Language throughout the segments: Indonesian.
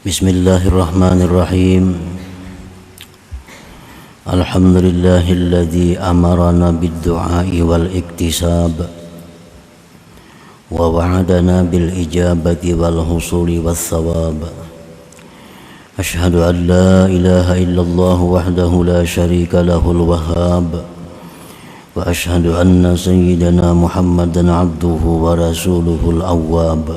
Bismillahirrahmanirrahim. Alhamdulillahilladzi amarana bid-du'ai wal iktisab wa wa'adana bil ijabati wal husuli was thawab. Ashhadu an la ilaha illallah wahdahu la syarika lahul wahhab wa ashhadu anna sayyidana Muhammadan abduhu wa rasuluhul awwab.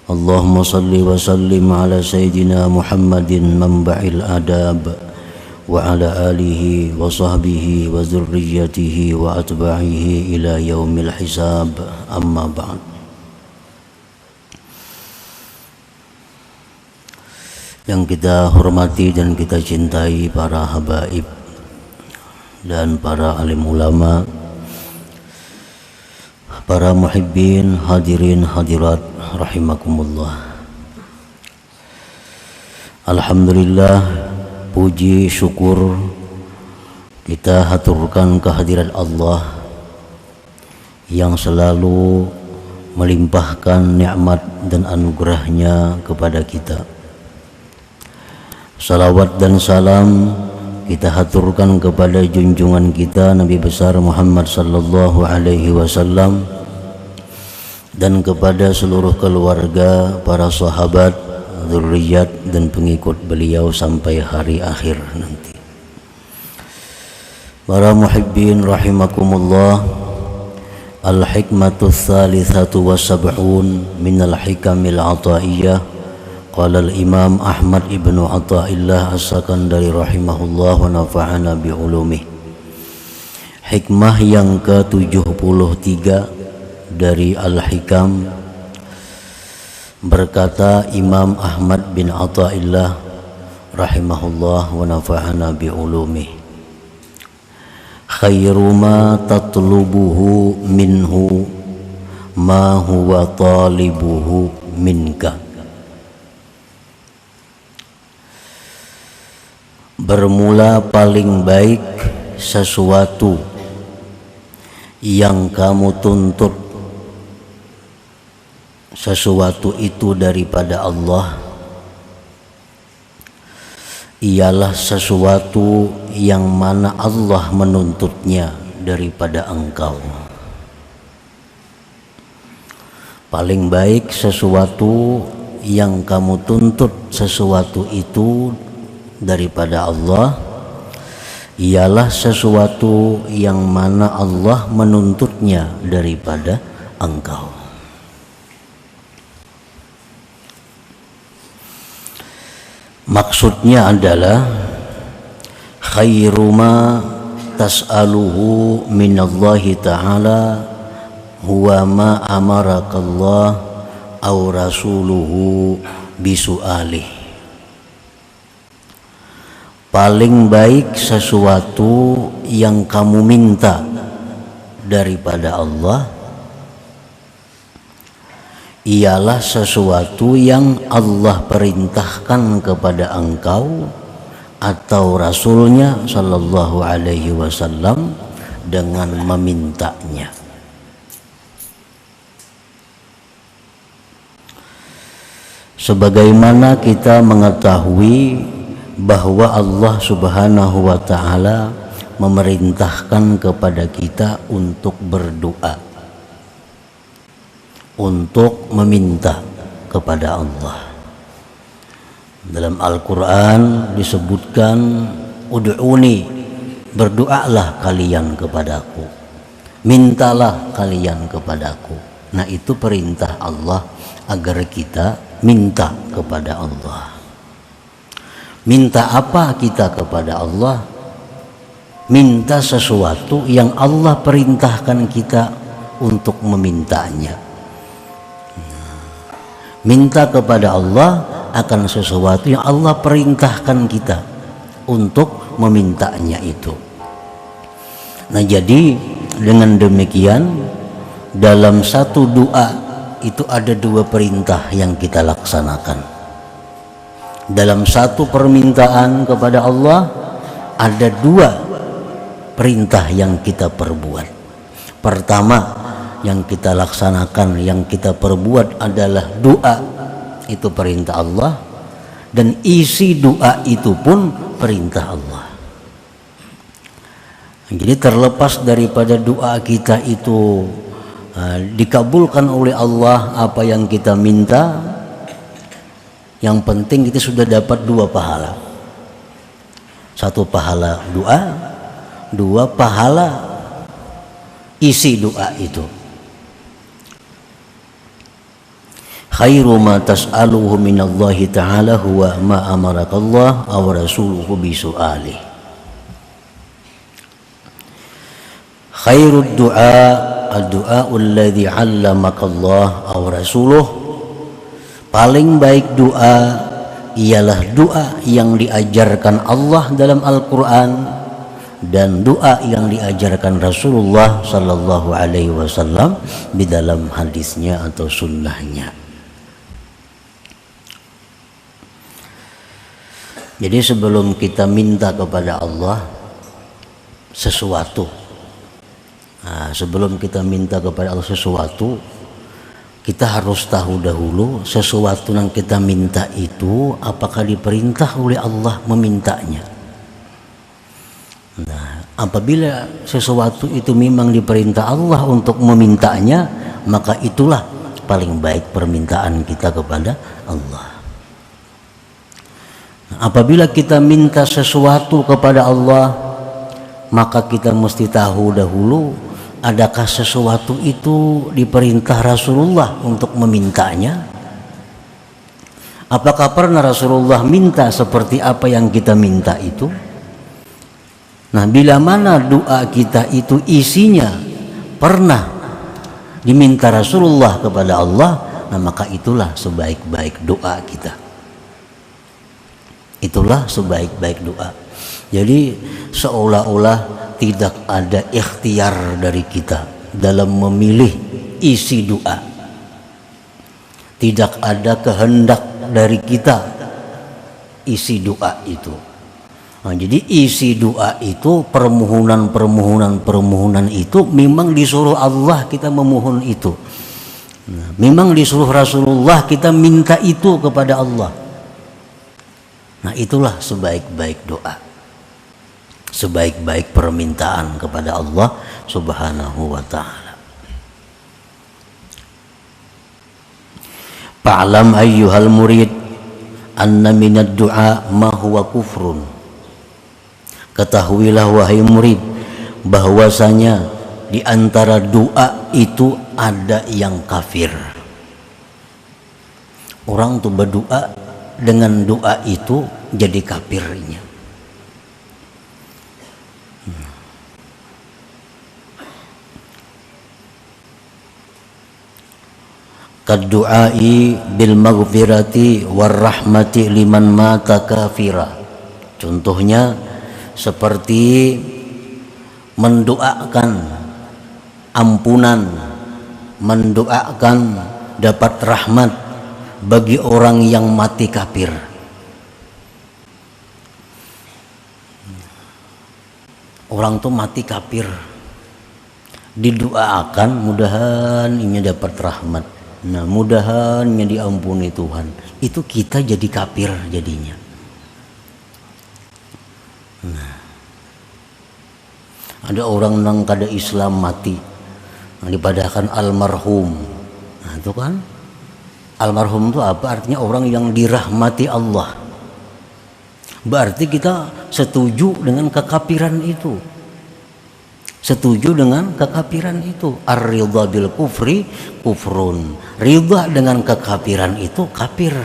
Allahumma salli wa sallim ala sayyidina Muhammadin manba'il adab wa ala alihi wa sahbihi wa zurriyatihi wa atba'ihi ila yaumil hisab, amma ba'd. Yang kita hormati dan kita cintai para habaib dan para alim ulama, para muhibbin, hadirin hadirat rahimakumullah. Alhamdulillah, puji syukur kita haturkan kehadirat Allah yang selalu melimpahkan nikmat dan anugerahnya kepada kita. Salawat dan salam kita haturkan kepada junjungan kita Nabi besar Muhammad sallallahu alaihi wasallam dan kepada seluruh keluarga, para sahabat, zurriyat dan pengikut beliau sampai hari akhir nanti. Para muhibbin rahimakumullah, al-hikmatu tsalitsatu wa sab'un minal hikamil ataiyah. Qala al-imam Ahmad ibnu Athaillah as-Sakandari rahimahullah wa nafa'ana bi'ulumih. Hikmah yang ke-73 dari Al-Hikam, berkata Imam Ahmad bin Athaillah rahimahullah wa nafa'ana bi'ulumih, khairu ma tatlubuhu minhu ma huwa talibuhu minka. Bermula paling baik sesuatu yang kamu tuntut sesuatu itu daripada Allah ialah sesuatu yang mana Allah menuntutnya daripada engkau. Paling baik sesuatu yang kamu tuntut sesuatu itu daripada Allah ialah sesuatu yang mana Allah menuntutnya daripada engkau. Maksudnya adalah khairu ma tas'aluhu minallahi ta'ala huwa ma amarakallah aw rasuluhu bisu'alih. Paling baik sesuatu yang kamu minta daripada Allah ialah sesuatu yang Allah perintahkan kepada engkau atau Rasulnya sallallahu alaihi wasallam dengan memintanya. Sebagaimana kita mengetahui bahwa Allah subhanahu wa ta'ala memerintahkan kepada kita untuk berdoa, untuk meminta kepada Allah. Dalam Al-Quran disebutkan, ud'uni, berdoalah kalian kepadaku, mintalah kalian kepadaku. Nah, itu perintah Allah agar kita minta kepada Allah. Minta apa kita kepada Allah? Minta sesuatu yang Allah perintahkan kita untuk memintanya. Minta kepada Allah akan sesuatu yang Allah perintahkan kita untuk memintanya itu. Nah, jadi dengan demikian dalam satu doa itu ada dua perintah yang kita laksanakan. Dalam satu permintaan kepada Allah ada dua perintah yang kita perbuat. Pertama yang kita laksanakan, yang kita perbuat adalah doa, itu perintah Allah. dan isi doa itu pun perintah Allah. Jadi terlepas daripada doa kita itu dikabulkan oleh Allah apa yang kita minta, yang penting kita sudah dapat 2 pahala. 1 pahala doa, 2 pahala isi doa itu. Khairu ma tas'aluhu minallahi ta'ala huwa ma amarakallah aw rasuluhu bisu'alih. Khairud du'a ad-du'a alladhi 'allamakallah aw rasuluh. Paling baik doa ialah doa yang diajarkan Allah dalam Al-Quran dan doa yang diajarkan Rasulullah sallallahu alaihi wasallam di dalam hadisnya atau sunnahnya. Jadi sebelum kita minta kepada Allah sesuatu, sebelum kita minta kepada Allah sesuatu, kita harus tahu dahulu sesuatu yang kita minta itu apakah diperintah oleh Allah memintanya. Nah, apabila sesuatu itu memang diperintah Allah untuk memintanya, maka itulah paling baik permintaan kita kepada Allah. Apabila kita minta sesuatu kepada Allah, maka kita mesti tahu dahulu adakah sesuatu itu diperintah Rasulullah untuk memintanya. Apakah pernah Rasulullah minta seperti apa yang kita minta itu? Nah, bila mana doa kita itu isinya pernah diminta Rasulullah kepada Allah, nah maka itulah sebaik-baik doa kita. Itulah sebaik-baik doa. Jadi seolah-olah tidak ada ikhtiar dari kita dalam memilih isi doa. Tidak ada kehendak dari kita isi doa itu. Nah, jadi isi doa itu permohonan itu memang disuruh Allah kita memohon itu. Nah, memang disuruh Rasulullah kita minta itu kepada Allah. Nah, itulah sebaik-baik doa, sebaik-baik permintaan kepada Allah Subhanahu wa ta'ala. Fa'lam ayyuhal murid anna minad du'a ma huwa kufrun. Ketahuilah wahai murid bahwasanya di antara doa itu ada yang kafir. Orang tuh berdoa dengan doa itu jadi kafirnya. Kaddu'ai bil maghfirati war rahmati liman mata kafira. Contohnya seperti mendoakan ampunan, mendoakan dapat rahmat bagi orang yang mati kafir. Orang tuh mati kafir, didoakan mudahan ini dapat rahmat, nah mudahan ini diampuni Tuhan. Itu kita jadi kafir jadinya. Nah, ada orang nang kada Islam mati, nah, dipadahkan almarhum. Nah itu kan almarhum itu apa artinya? Orang yang dirahmati Allah. Berarti kita setuju dengan kekafiran itu. Setuju dengan kekafiran itu. Ar-ridha bil kufri kufrun. Ridha dengan kekafiran itu kafir.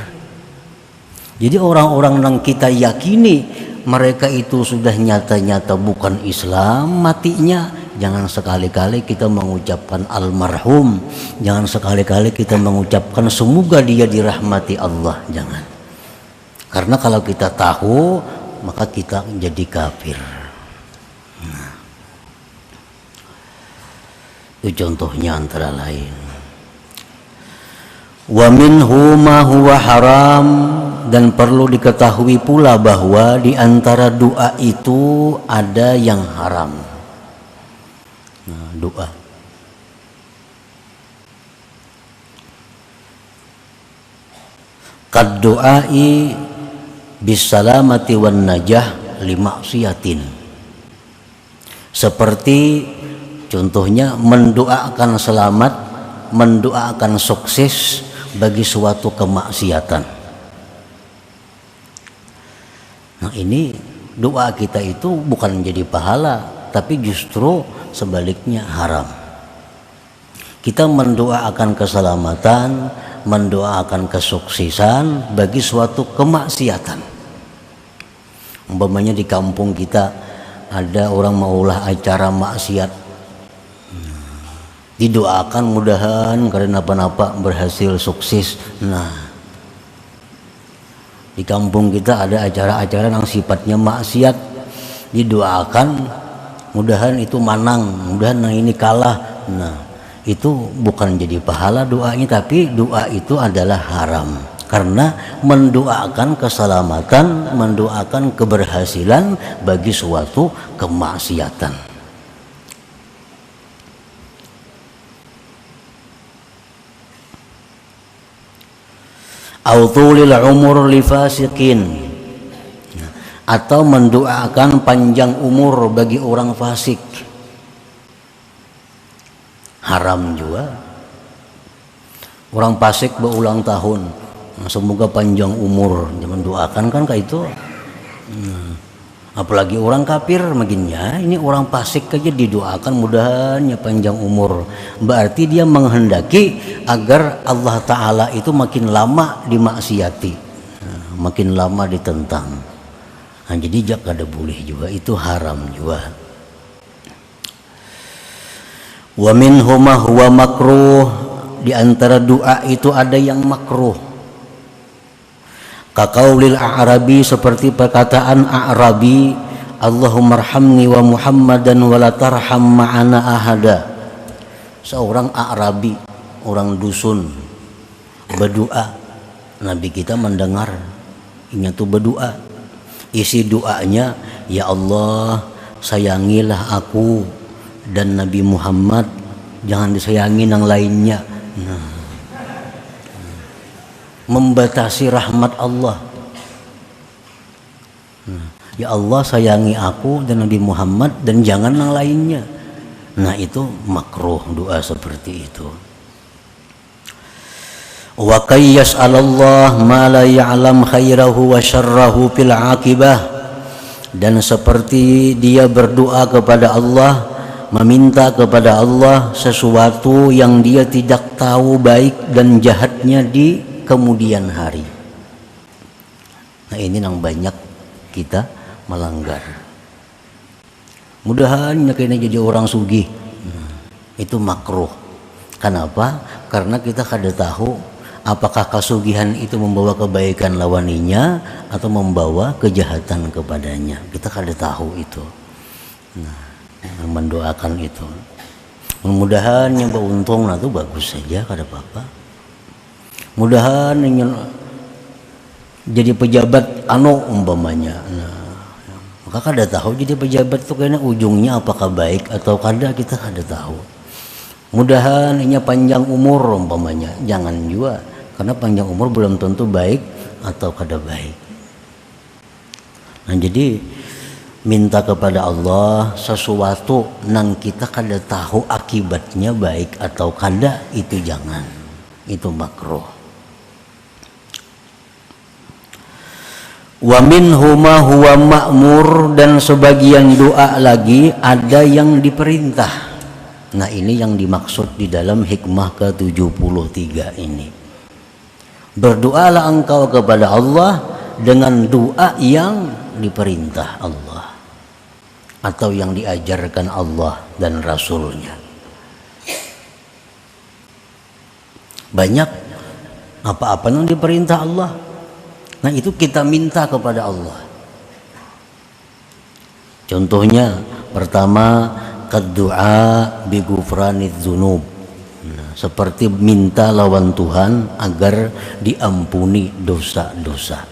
Jadi orang-orang yang kita yakini mereka itu sudah nyata-nyata bukan Islam matinya, jangan sekali-kali kita mengucapkan almarhum, jangan sekali-kali kita mengucapkan semoga dia dirahmati Allah, jangan. Karena kalau kita tahu maka kita jadi kafir. Nah, itu contohnya antara lain. Wa minhu ma huwa haram, dan perlu diketahui pula bahwa di antara doa itu ada yang haram. Nah, doa kad doai bisalamati wan najah limaksiatin. Seperti contohnya mendoakan selamat, mendoakan sukses bagi suatu kemaksiatan. Nah, ini doa kita itu bukan menjadi pahala, tapi justru sebaliknya haram. Kita mendoakan keselamatan, mendoakan kesuksesan bagi suatu kemaksiatan. Umpamanya di kampung kita ada orang maulah acara maksiat, didoakan mudahan karena apa-apa berhasil sukses. Nah, di kampung kita ada acara-acara yang sifatnya maksiat, didoakan mudahan itu manang, mudahan yang ini kalah. Nah, itu bukan jadi pahala doanya, tapi doa itu adalah haram karena mendoakan keselamatan, mendoakan keberhasilan bagi suatu kemaksiatan. Autulil umur li fasikin, atau mendoakan panjang umur bagi orang fasik, haram juga. Orang fasik berulang tahun, semoga panjang umur, mendoakan kan kayak itu. Apalagi orang kafir makinnya, ini orang fasik aja didoakan mudahannya panjang umur. Berarti dia menghendaki agar Allah Ta'ala itu makin lama dimaksiati, makin lama ditentang. Nah, jadi jak ada boleh juga, itu haram juga. Wa minhuma huwa makruh, di antara doa itu ada yang makruh. Kaqaulil a'rabi, seperti perkataan a'rabi, Allahumma arhamni wa Muhammadan wa la tarham ma'ana ahada. Seorang a'rabi, orang dusun, berdoa. Nabi kita mendengar, ini tuh berdoa. Isi doanya, ya Allah, sayangilah aku dan Nabi Muhammad, jangan disayangi yang lainnya. Nah, membatasi rahmat Allah. Ya Allah, sayangi aku dan Nabi Muhammad dan jangan yang lainnya. Nah, itu makruh doa seperti itu. Wa qayyas 'alallah ma la ya'lam khairahu wa syarrahu fil 'aqibah, dan seperti dia berdoa kepada Allah, meminta kepada Allah sesuatu yang dia tidak tahu baik dan jahatnya di kemudian hari. Nah, ini yang banyak kita melanggar. Mudahan kayaknya jadi orang sugih. Itu makruh. Kenapa? Karena kita kada tahu apakah kesugihan itu membawa kebaikan lawaninya atau membawa kejahatan kepadanya. Kita kada tahu itu. Nah, mendoakan itu. Mudah-mudahan yang beruntung, nah itu bagus saja, kada apa-apa. Mudahan jadi pejabat umpamanya. Nah, maka kada tahu jadi pejabat itu kayaknya ujungnya apakah baik atau kada, kita kada tahu. Mudahan ini panjang umur umpamanya, jangan juga, karena panjang umur belum tentu baik atau kada baik. Nah, jadi minta kepada Allah sesuatu nang kita kada tahu akibatnya baik atau kada, itu jangan, itu makruh. Wa minhuma huwa ma'mur, dan sebagian doa lagi ada yang diperintah. Nah, ini yang dimaksud di dalam hikmah ke-73 ini. Berdoalah engkau kepada Allah dengan doa yang diperintah Allah atau yang diajarkan Allah dan Rasulnya. Banyak apa-apa yang diperintah Allah. Nah, itu kita minta kepada Allah. Contohnya pertama, kaddu'a bi ghufraniz dzunub. Nah, seperti minta lawan Tuhan agar diampuni dosa-dosa.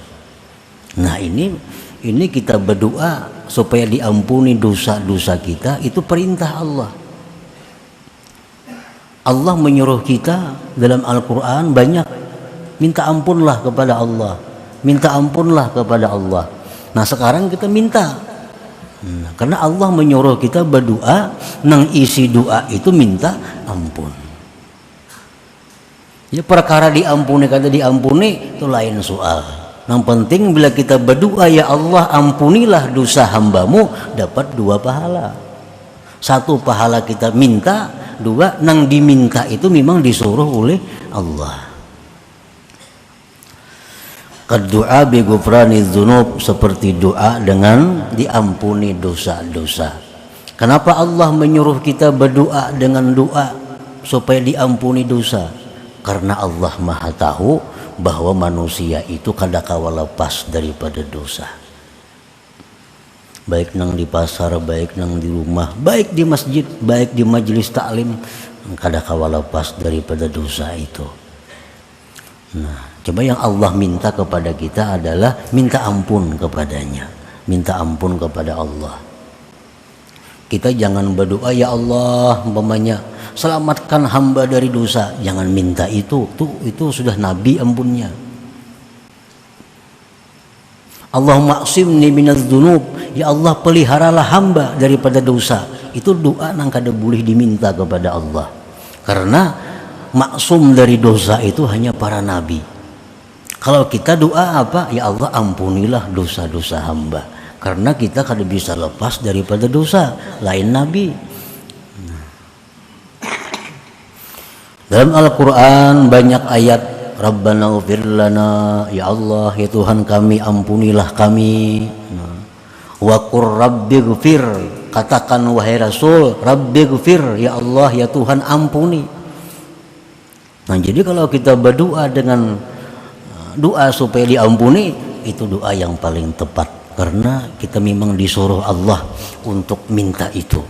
Nah, ini kita berdoa supaya diampuni dosa-dosa kita, itu perintah Allah. Allah menyuruh kita dalam Al-Quran banyak, minta ampunlah kepada Allah. minta ampunlah kepada Allah. Nah sekarang kita minta, karena Allah menyuruh kita berdoa, nang isi doa itu minta ampun. Ya perkara diampuni, kata diampuni itu lain soal. Yang penting bila kita berdoa, ya Allah ampunilah dosa hambamu, dapat 2 pahala. 1 pahala kita minta, 2 nang diminta itu memang disuruh oleh Allah. Doa bi ghufrani dzunub, seperti doa dengan diampuni dosa-dosa. Kenapa Allah menyuruh kita berdoa dengan doa supaya diampuni dosa? Karena Allah Maha tahu bahwa manusia itu kadangkala lepas daripada dosa. Baik nang di pasar, baik nang di rumah, baik di masjid, baik di majelis taklim, kadangkala lepas daripada dosa itu. Nah, coba yang Allah minta kepada kita adalah minta ampun kepadanya, minta ampun kepada Allah. Kita jangan berdoa, ya Allah umpamanya selamatkan hamba dari dosa, jangan minta itu sudah Nabi ampunnya. Allahumma aqsimni minadz dzunub, ya Allah peliharalah hamba daripada dosa. Itu doa nang kada boleh diminta kepada Allah, karena maksum dari dosa itu hanya para nabi. Kalau kita doa apa? Ya Allah ampunilah dosa-dosa hamba, karena kita kada bisa lepas daripada dosa, lain nabi. Dalam Al-Quran banyak ayat Rabbana ighfir lana, ya Allah ya Tuhan kami ampunilah kami. Wa qur rabbighfir, katakan wahai Rasul, rabbighfir, ya Allah ya Tuhan ampuni. Nah jadi kalau kita berdoa dengan doa supaya diampuni, itu doa yang paling tepat, karena kita memang disuruh Allah untuk minta itu.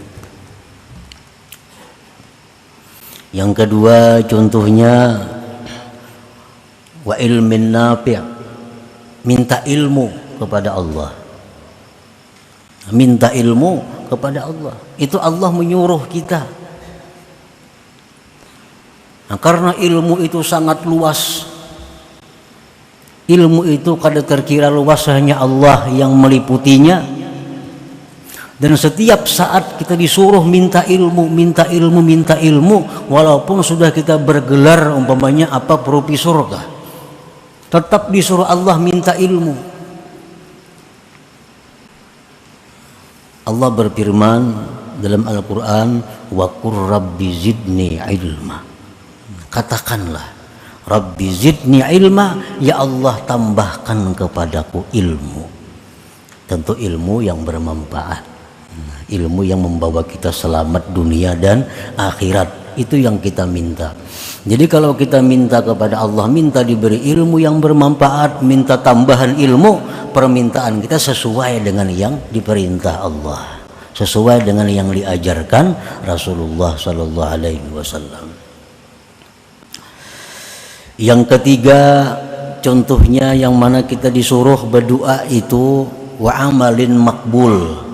Yang kedua contohnya wa ilmin nafi', minta ilmu kepada Allah. Minta ilmu kepada Allah, itu Allah menyuruh kita. Nah, karena ilmu itu sangat luas, ilmu itu kada terkira luas, hanya Allah yang meliputinya. Dan setiap saat kita disuruh minta ilmu, minta ilmu, minta ilmu, walaupun sudah kita bergelar umpamanya apa profesor kah, tetap disuruh Allah minta ilmu. Allah berfirman dalam Al-Quran, wa qur rabbi zidni ilma, katakanlah Rabbi zidni ilma, ya Allah tambahkan kepadaku ilmu. Tentu ilmu yang bermanfaat, ilmu yang membawa kita selamat dunia dan akhirat, itu yang kita minta. Jadi kalau kita minta kepada Allah, minta diberi ilmu yang bermanfaat, minta tambahan ilmu, permintaan kita sesuai dengan yang diperintah Allah, sesuai dengan yang diajarkan Rasulullah Sallallahu Alaihi Wasallam. Yang ketiga contohnya yang mana kita disuruh berdoa itu wa amalin makbul,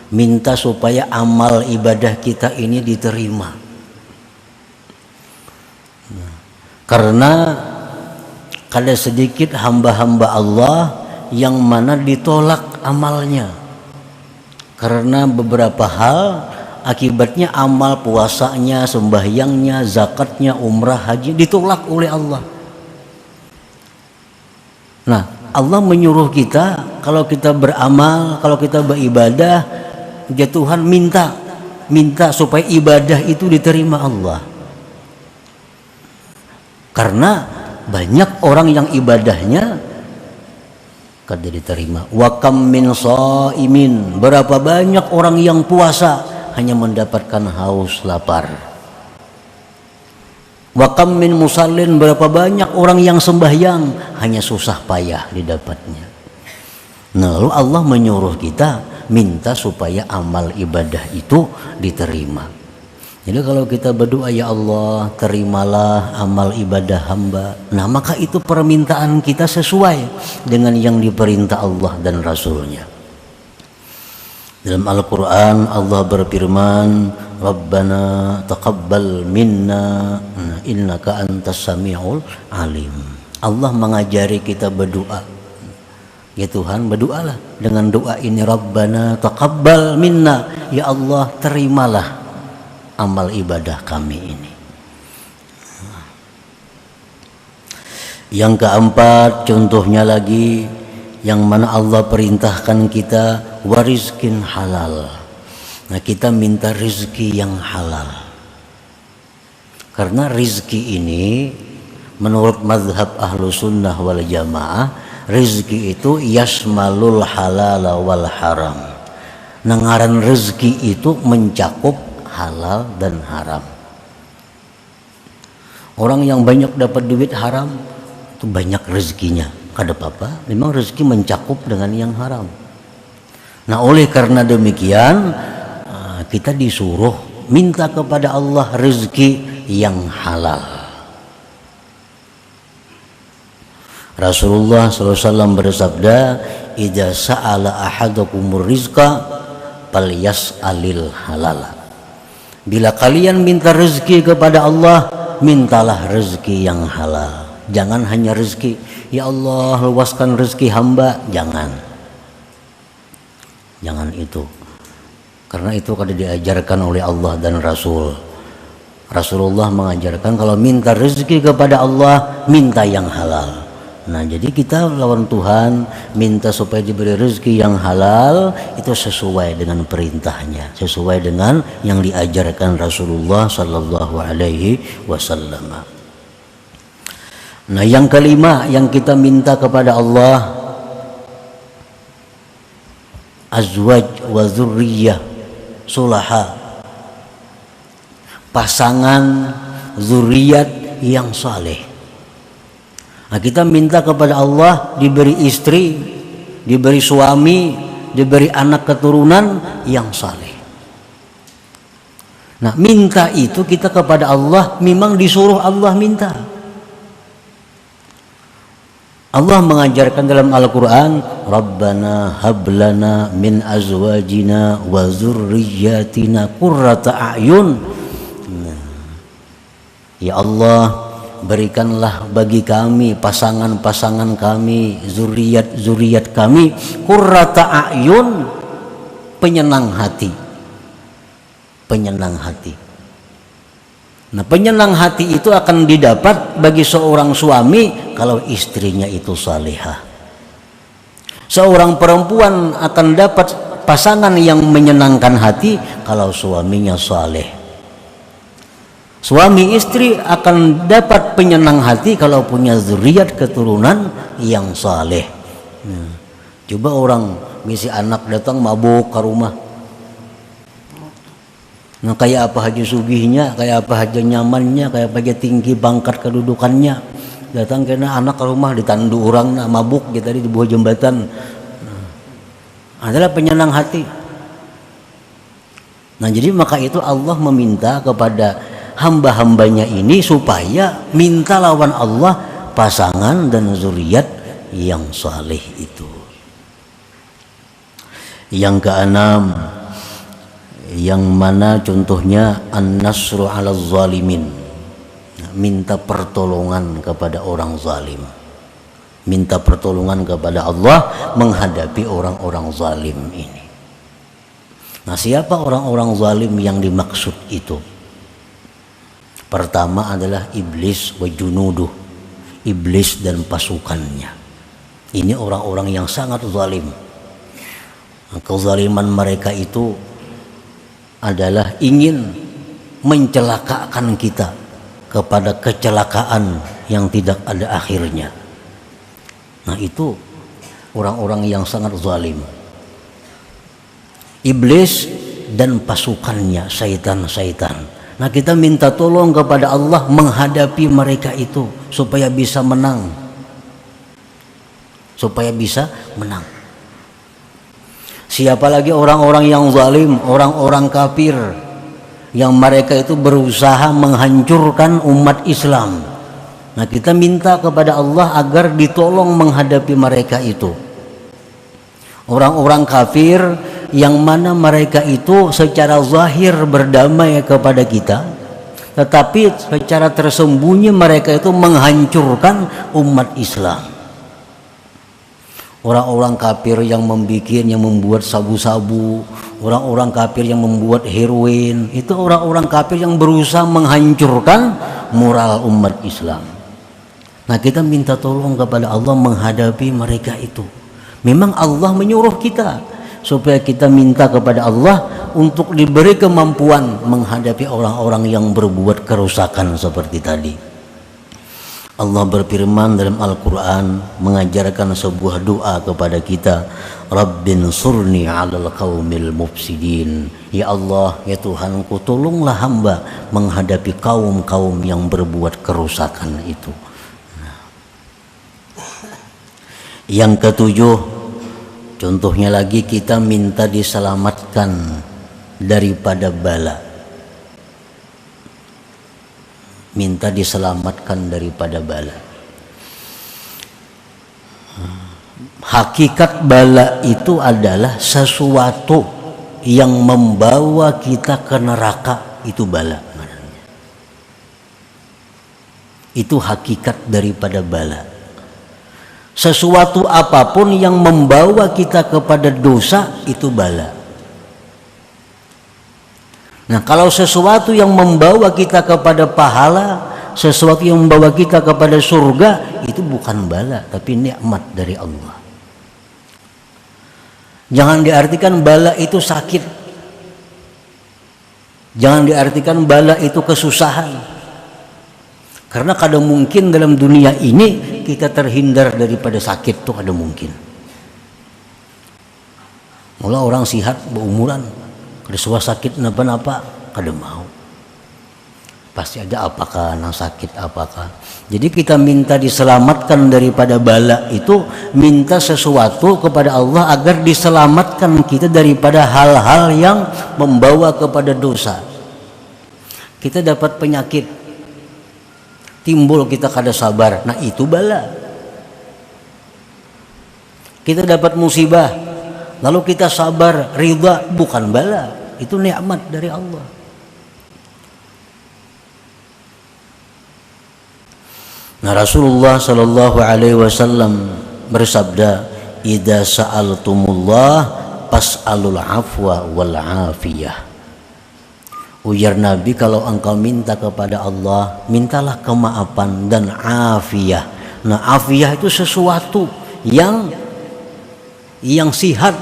minta supaya amal ibadah kita ini diterima. Karena ada sedikit hamba-hamba Allah yang mana ditolak amalnya karena beberapa hal, akibatnya amal puasanya, sembahyangnya, zakatnya, umrah, haji ditolak oleh Allah. Nah, Allah menyuruh kita kalau kita beramal, kalau kita beribadah, ya Tuhan minta supaya ibadah itu diterima Allah. Karena banyak orang yang ibadahnya kada diterima. Wa kam min shaimin, berapa banyak orang yang puasa hanya mendapatkan haus lapar. Wa kam min musallin, berapa banyak orang yang sembahyang hanya susah payah didapatnya. Nah, lalu Allah menyuruh kita minta supaya amal ibadah itu diterima. Jadi kalau kita berdoa, ya Allah terimalah amal ibadah hamba, nah maka itu permintaan kita sesuai dengan yang diperintah Allah dan Rasulnya. Dalam Al-Quran Allah berfirman, Rabbana taqabbal minna innaka antas sami'ul alim. Allah mengajari kita berdoa Ya Tuhan, berdoalah dengan doa ini, Rabbana taqabbal minna, ya Allah terimalah amal ibadah kami ini. Yang keempat, contohnya lagi yang mana Allah perintahkan kita warizkin halal. Nah, kita minta rezeki yang halal. Karena rezeki ini menurut mazhab ahlu sunnah wal jamaah, rezeki itu yasmalul halal wal haram. Ngaran rezeki itu mencakup halal dan haram. Orang yang banyak dapat duit haram itu banyak rezekinya, kada apa-apa, memang rezeki mencakup dengan yang haram. Nah, oleh karena demikian kita disuruh minta kepada Allah rezeki yang halal. Rasulullah SAW bersabda, "Idza sa'ala ahadukumur rizqa falyas'alil halal." Bila kalian minta rezeki kepada Allah, mintalah rezeki yang halal. Jangan hanya rezeki, ya Allah luaskan rezeki hamba, jangan itu. Karena itu kada diajarkan oleh Allah dan Rasul. Rasulullah mengajarkan kalau minta rezeki kepada Allah, minta yang halal. Nah, jadi kita lawan Tuhan minta supaya diberi rezeki yang halal, itu sesuai dengan perintahnya, sesuai dengan yang diajarkan Rasulullah sallallahu alaihi wasallam. Nah, yang kelima yang kita minta kepada Allah, azwaj wa dzurriyyah sulaha, pasangan zuriat yang saleh. Nah, kita minta kepada Allah diberi istri, diberi suami, diberi anak keturunan yang saleh. Nah, minta itu kita kepada Allah memang disuruh Allah minta. Allah mengajarkan dalam Al-Quran, Rabbana hablana min azwajina wa zurriyatina qurrata a'yun. Ya Allah, berikanlah bagi kami, pasangan-pasangan kami, zuriat-zuriat kami, qurrata a'yun, penyenang hati. Penyenang hati. Nah, penyenang hati itu akan didapat bagi seorang suami kalau istrinya itu salihah. Seorang perempuan akan dapat pasangan yang menyenangkan hati kalau suaminya saleh. Suami istri akan dapat penyenang hati kalau punya zuriat keturunan yang saleh. Nah, coba orang misi anak datang mabuk ke rumah. Nah, kayak apa aja sugihnya, kayak apa aja nyamannya, kayak apa aja tinggi bangkat kedudukannya, datang kena anak ke rumah ditandu orang nah, mabuk gitu di bawah jembatan, adalah penyenang hati. Nah, jadi maka itu Allah meminta kepada hamba-hambanya ini supaya minta lawan Allah pasangan dan zuriat yang saleh itu. Yang keenam, yang mana contohnya an-nasru 'ala zalimin, minta pertolongan kepada orang zalim, minta pertolongan kepada Allah menghadapi orang-orang zalim ini. Nah, siapa orang-orang zalim yang dimaksud itu? Pertama adalah iblis wa junuduh, iblis dan pasukannya. Ini orang-orang yang sangat zalim. Kezaliman mereka itu adalah ingin mencelakakan kita kepada kecelakaan yang tidak ada akhirnya. Nah, itu orang-orang yang sangat zalim. Iblis dan pasukannya, syaitan-syaitan. Nah, kita minta tolong kepada Allah menghadapi mereka itu supaya bisa menang. Supaya bisa menang. Siapa lagi orang-orang yang zalim, orang-orang kafir yang mereka itu berusaha menghancurkan umat Islam. Nah, kita minta kepada Allah agar ditolong menghadapi mereka itu. Orang-orang kafir yang mana mereka itu secara zahir berdamai kepada kita, tetapi secara tersembunyi mereka itu menghancurkan umat Islam. orang-orang kafir yang membuat sabu-sabu, orang-orang kafir yang membuat heroin, itu orang-orang kafir yang berusaha menghancurkan moral umat Islam. Nah, kita minta tolong kepada Allah menghadapi mereka itu. Memang Allah menyuruh kita supaya kita minta kepada Allah untuk diberi kemampuan menghadapi orang-orang yang berbuat kerusakan seperti tadi. Allah berfirman dalam Al-Quran, mengajarkan sebuah doa kepada kita, Rabbin surni alal qaumil mufsidin. Ya Allah, ya Tuhanku, tolonglah hamba menghadapi kaum-kaum yang berbuat kerusakan itu. Yang ketujuh, contohnya lagi, kita minta diselamatkan daripada bala. Minta diselamatkan daripada bala. Hakikat bala itu adalah sesuatu yang membawa kita ke neraka, itu bala. Itu hakikat daripada bala. Sesuatu apapun yang membawa kita kepada dosa, itu bala. Nah, kalau sesuatu yang membawa kita kepada pahala, sesuatu yang membawa kita kepada surga, itu bukan bala, tapi nikmat dari Allah. Jangan diartikan bala itu sakit. Jangan diartikan bala itu kesusahan. Karena kadang mungkin dalam dunia ini kita terhindar daripada sakit, tuh ada mungkin. Mula orang sihat berumuran, ada suah sakit napa-napa, kada mau. Pasti ada apakah nang sakit apakah. Jadi kita minta diselamatkan daripada bala itu, minta sesuatu kepada Allah agar diselamatkan kita daripada hal-hal yang membawa kepada dosa. Kita dapat penyakit, timbul kita kada sabar, nah itu bala. Kita dapat musibah, lalu kita sabar, ridha, bukan bala, itu nikmat dari Allah. Nah, Rasulullah sallallahu alaihi wasallam bersabda, "Idza sa'altumullah fas'alul afwa wal afiyah." Ujar Nabi, kalau engkau minta kepada Allah, mintalah kemaafan dan afiyah. Nah, afiyah itu sesuatu yang sihat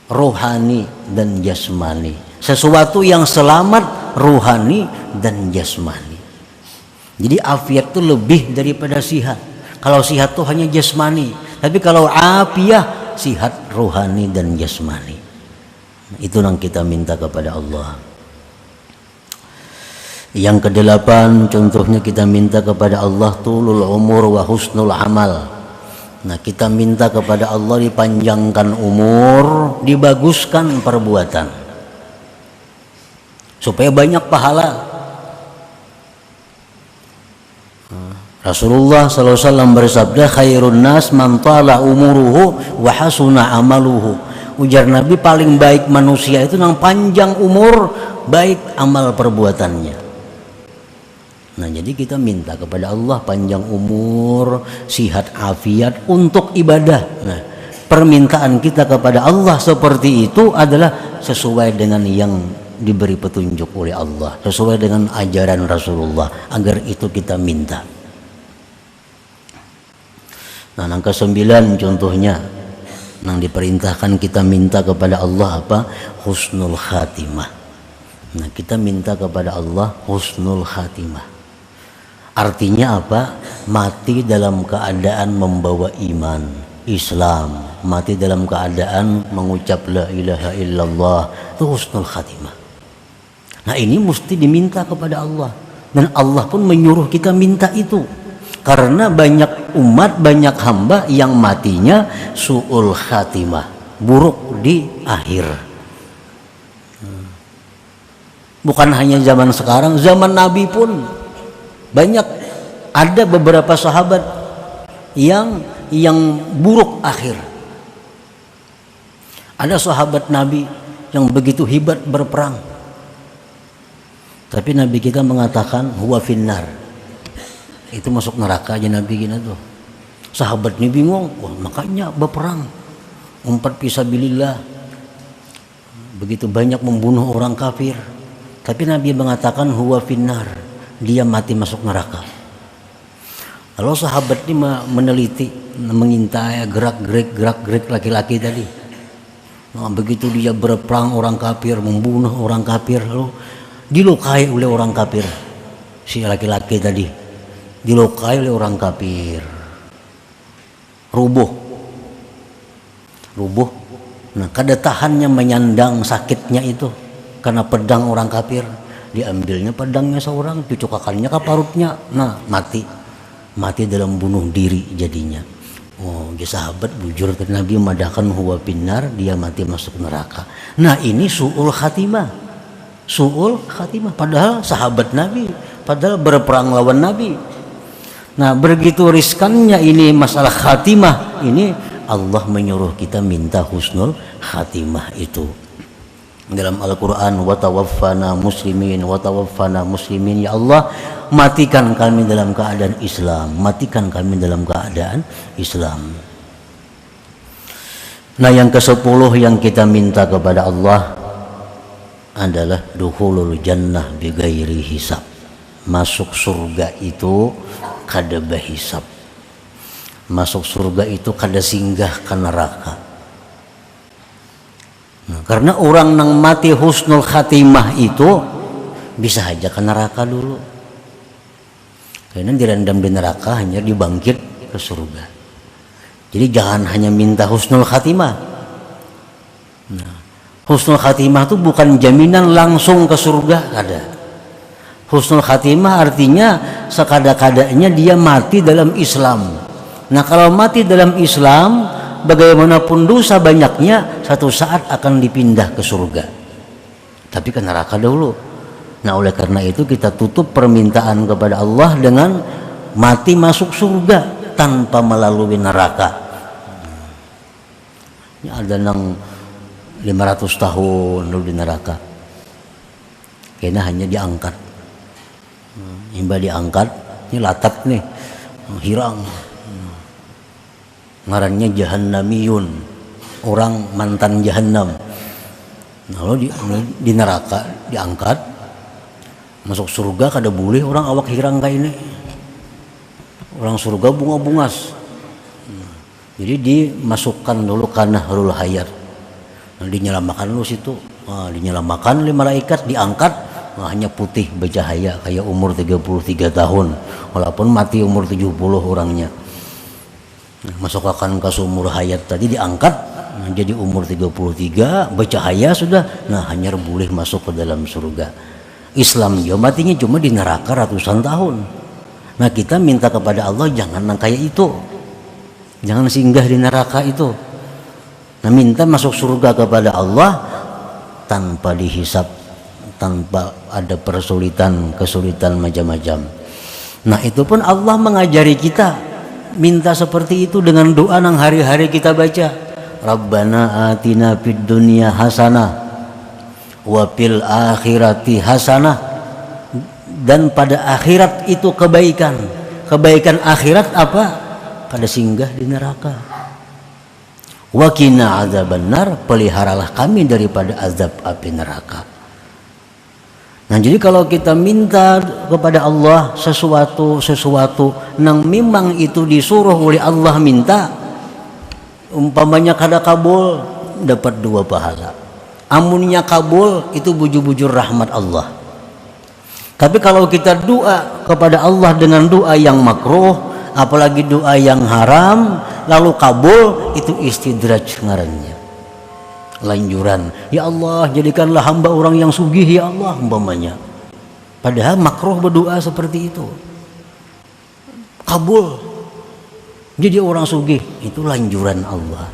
rohani dan jasmani, sesuatu yang selamat rohani dan jasmani. Jadi afiat itu lebih daripada sihat. Kalau sihat itu hanya jasmani, tapi kalau afiyah sihat rohani dan jasmani. Itu yang kita minta kepada Allah. Yang kedelapan, contohnya kita minta kepada Allah tulul umur wa husnul amal. Nah, kita minta kepada Allah dipanjangkan umur, dibaguskan perbuatan, supaya banyak pahala. Rasulullah SAW bersabda, khairun nas man tala umuruhu wa hasuna amaluhu. Ujar Nabi, paling baik manusia itu yang panjang umur, baik amal perbuatannya. Nah, jadi kita minta kepada Allah panjang umur, sihat afiat untuk ibadah. Nah, permintaan kita kepada Allah seperti itu adalah sesuai dengan yang diberi petunjuk oleh Allah, sesuai dengan ajaran Rasulullah, agar itu kita minta. Nah, yang ke-9 contohnya, yang diperintahkan kita minta kepada Allah apa? Husnul khatimah. Nah, kita minta kepada Allah husnul khatimah. Artinya apa? Mati dalam keadaan membawa iman Islam, mati dalam keadaan mengucap la ilaha illallah, itu husnul khatimah. Nah, ini mesti diminta kepada Allah, dan Allah pun menyuruh kita minta itu. Karena banyak umat, banyak hamba yang matinya su'ul khatimah, buruk di akhir. Bukan hanya zaman sekarang, zaman Nabi pun banyak, ada beberapa sahabat yang buruk akhir. Ada sahabat Nabi yang begitu hebat berperang, tapi Nabi kita mengatakan huwa finnar, itu masuk neraka aja Nabi kita tuh. Sahabat ini bingung, wah makanya berperang, umpat fisabilillah, begitu banyak membunuh orang kafir. Tapi Nabi mengatakan huwa finnar, dia mati masuk neraka. Lalu sahabat ini meneliti, mengintai gerak-gerik laki-laki tadi. Nah, begitu dia berperang orang kafir, membunuh orang kafir, lalu dilukai oleh orang kafir. Si laki-laki tadi dilukai oleh orang kafir. Rubuh. Nah, kada tahannya menyandang sakitnya itu karena pedang orang kafir. Diambilnya pedangnya seorang, dicokakannya ke parutnya. Nah, mati dalam bunuh diri jadinya. Oh, dia sahabat bujur ke Nabi madahkan huwa finnar, dia mati masuk neraka. Nah, ini su'ul khatimah. Padahal sahabat Nabi, padahal berperang lawan Nabi. Nah, begitu riskannya ini masalah khatimah ini, Allah menyuruh kita minta husnul khatimah itu. Dalam Al-Quran, wa tawaffana muslimin, ya Allah, matikan kami dalam keadaan Islam. Nah, yang ke-10 yang kita minta kepada Allah adalah dukhulul jannah bighairi hisab. Masuk surga itu kada bahisab. Masuk surga itu kada singgah ke neraka. Nah, karena orang nang mati husnul khatimah itu bisa aja ke neraka dulu. Karena direndam di neraka, hanya dibangkit ke surga. Jadi jangan hanya minta husnul khatimah. Nah, husnul khatimah itu bukan jaminan langsung ke surga, kada. Husnul khatimah artinya sekada-kadanya dia mati dalam Islam. Nah, kalau mati dalam Islam, bagaimanapun dosa banyaknya, satu saat akan dipindah ke surga. Tapi ke neraka dahulu. Nah, oleh karena itu kita tutup permintaan kepada Allah dengan mati masuk surga tanpa melalui neraka. Ini ada nang 500 tahun dulu di neraka. Kayaknya hanya diangkat. Hingga diangkat, ini latat nih, hirang. Ngarannya jahannamiyun, orang mantan jahannam. Lalu di neraka diangkat, masuk surga kada boleh orang awak hirang kayak ini. Orang surga bunga-bungas. Jadi dimasukkan dulu ke nahrul hayat. Nah, dinyelamakan dulu situ. Nah, dinyelamakan oleh malaikat, diangkat. Nah, hanya putih bercahaya kayak umur 33 tahun. Walaupun mati umur 70 orangnya. Nah, masukkan ke sumur hayat tadi diangkat. Nah, jadi umur 33 bercahaya sudah. Nah, hanya boleh masuk ke dalam surga. Islam dia matinya cuma di neraka ratusan tahun. Nah, kita minta kepada Allah jangan kayak itu. Jangan singgah di neraka itu. Nah, minta masuk surga kepada Allah tanpa dihisap, tanpa ada kesulitan macam-macam. Nah, itu pun Allah mengajari kita minta seperti itu dengan doa yang hari-hari kita baca. Rabbana atina fid dunya hasanah wa fil akhirati hasanah. Dan pada akhirat itu kebaikan. Kebaikan akhirat apa? Kada singgah di neraka. Wa qina adzabannar, peliharalah kami daripada azab api neraka. Nah, jadi kalau kita minta kepada Allah sesuatu nang memang itu disuruh oleh Allah minta, umpamanya kada kabul, dapat 2 pahala. Amunnya kabul itu bujur-bujur rahmat Allah. Tapi kalau kita doa kepada Allah dengan doa yang makruh, apalagi doa yang haram, lalu kabul, itu istidraj ngarannya. Lanjuran, ya Allah jadikanlah hamba orang yang sugih ya Allah umpamanya. Padahal makruh berdoa seperti itu. Kabul jadi orang sugih, itu lanjuran Allah.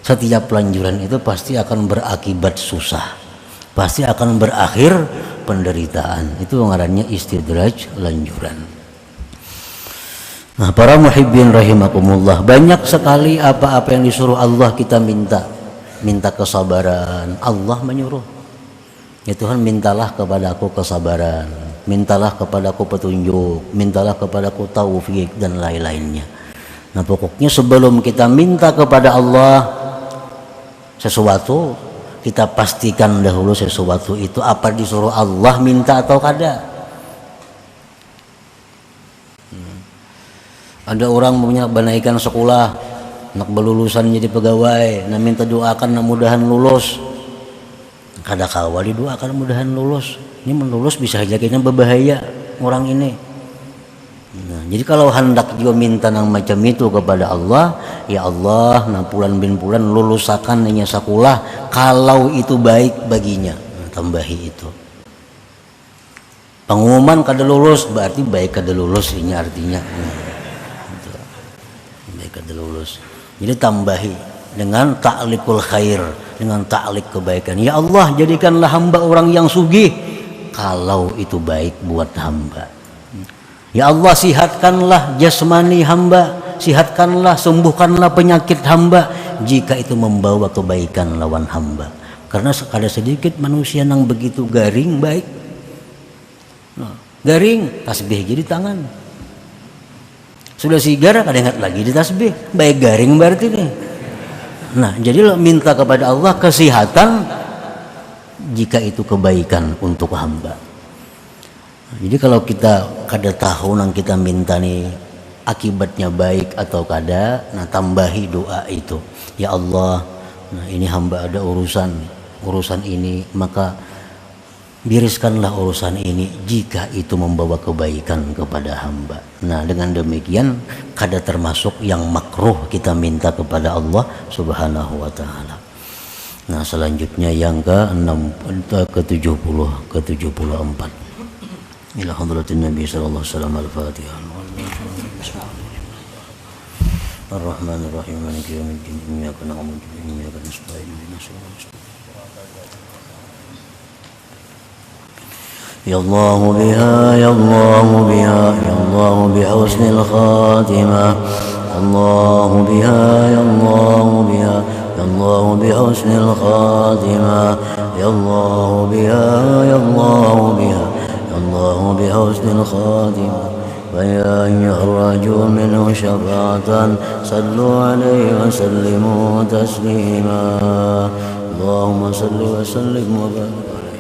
Setiap lanjuran itu pasti akan berakibat susah, pasti akan berakhir penderitaan. Itu ngarannya istidraj, lanjuran. Nah, para muhibbin rahimakumullah, banyak sekali apa-apa yang disuruh Allah kita minta kesabaran. Allah menyuruh, ya Tuhan, mintalah kepadaku kesabaran, mintalah kepadaku petunjuk, mintalah kepadaku taufik dan lain-lainnya. Nah pokoknya sebelum kita minta kepada Allah sesuatu, kita pastikan dahulu sesuatu itu apa disuruh Allah minta atau kada. Ada orang punya banaikan sekolah, nak berlulusan jadi pegawai, nah minta doakan nak mudahan lulus. Kada kawa didoakan mudahan lulus. Ini melulus bisa saja kayaknya berbahaya orang ini. Nah, jadi kalau hendak juga minta yang macam itu kepada Allah, ya Allah, nah pulan bin pulan lulusakan nya sekolah kalau itu baik baginya. Nah, tambahi itu. Pengumuman kada lulus berarti baik kada lulus ini artinya. Nah, itu. Baik kada lulus. Jadi tambahi dengan ta'likul khair, dengan ta'lik kebaikan. Ya Allah, jadikanlah hamba orang yang sugih kalau itu baik buat hamba. Ya Allah, sihatkanlah jasmani hamba, sihatkanlah, sembuhkanlah penyakit hamba jika itu membawa kebaikan lawan hamba. Karena ada sedikit manusia yang begitu garing baik. Nah, garing, tasbih jadi tangan. Sudah sigar, kada ingat lagi di tasbih. Baik garing berarti nih. Nah, jadi minta kepada Allah kesehatan jika itu kebaikan untuk hamba. Jadi kalau kita kada tahu nang kita minta nih akibatnya baik atau kada, nah tambahi doa itu. Ya Allah, nah ini hamba ada urusan ini, maka biriskanlah urusan ini jika itu membawa kebaikan kepada hamba. Nah dengan demikian kada termasuk yang makruh kita minta kepada Allah Subhanahu wa taala. Nah selanjutnya yang ke-74 ila hadratin Nabi sallallahu alaihi wasallam al-Fatihah. Ar-Rahman ar-Rahim maliki yaumiddin iyyaka na'budu wa iyyaka nasta'in ihdinas siratal mustaqim. Ya Allah biha ya Allah biha ya Allah bihusnil khatimah. Allah biha ya Allah biha ya Allah bihusnil khatimah. Ya Allah biha ya Allah biha الله بحسن الخاتمة ويا أيها الرجل منه شفاعة صلوا عليه وسلموا تسليما اللهم صل وسلم وبارك